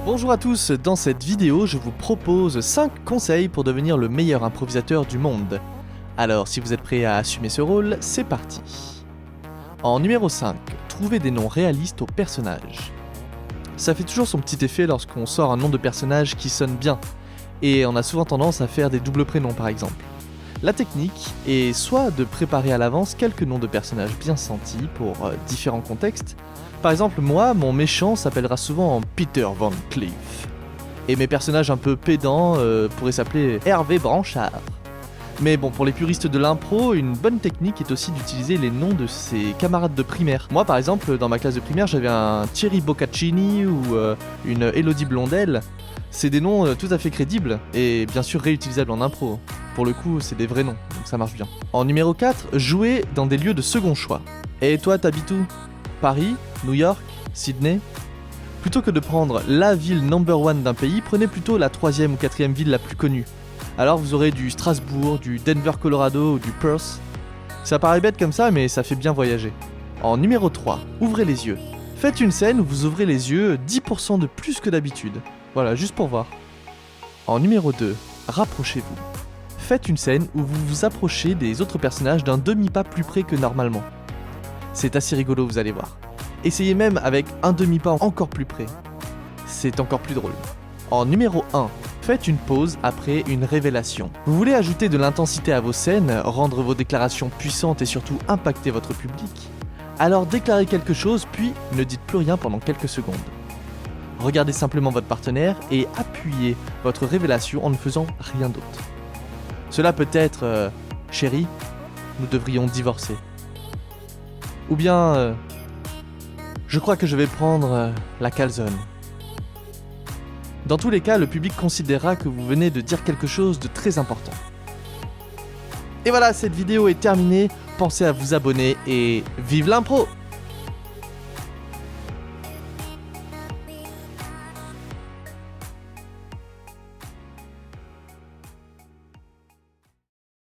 Bonjour à tous, dans cette vidéo je vous propose 5 conseils pour devenir le meilleur improvisateur du monde. Alors si vous êtes prêts à assumer ce rôle, c'est parti. En numéro 5, trouvez des noms réalistes aux personnages. Ça fait toujours son petit effet lorsqu'on sort un nom de personnage qui sonne bien, et on a souvent tendance à faire des doubles prénoms par exemple. La technique est soit de préparer à l'avance quelques noms de personnages bien sentis pour différents contextes. Par exemple, moi, mon méchant s'appellera souvent Peter Van Cleef. Et mes personnages un peu pédants pourraient s'appeler Hervé Branchard. Mais bon, pour les puristes de l'impro, une bonne technique est aussi d'utiliser les noms de ses camarades de primaire. Moi, par exemple, dans ma classe de primaire, j'avais un Thierry Boccaccini ou une Elodie Blondel. C'est des noms tout à fait crédibles et bien sûr réutilisables en impro. Pour le coup, c'est des vrais noms, donc ça marche bien. En numéro 4, jouez dans des lieux de second choix. Et toi, t'habites où ? Paris, New York, Sydney ? Plutôt que de prendre la ville number one d'un pays, prenez plutôt la 3e ou 4e ville la plus connue. Alors vous aurez du Strasbourg, du Denver, Colorado ou du Perth. Ça paraît bête comme ça, mais ça fait bien voyager. En numéro 3, ouvrez les yeux. Faites une scène où vous ouvrez les yeux 10% de plus que d'habitude. Voilà, juste pour voir. En numéro 2, rapprochez-vous. Faites une scène où vous vous approchez des autres personnages d'un demi-pas plus près que normalement. C'est assez rigolo, vous allez voir. Essayez même avec un demi-pas encore plus près. C'est encore plus drôle. En numéro 1, faites une pause après une révélation. Vous voulez ajouter de l'intensité à vos scènes, rendre vos déclarations puissantes et surtout impacter votre public ? Alors déclarez quelque chose puis ne dites plus rien pendant quelques secondes. Regardez simplement votre partenaire et appuyez votre révélation en ne faisant rien d'autre. Cela peut être « Chérie, nous devrions divorcer ». Ou bien « Je crois que je vais prendre la calzone ». Dans tous les cas, le public considérera que vous venez de dire quelque chose de très important. Et voilà, cette vidéo est terminée. Pensez à vous abonner et vive l'impro!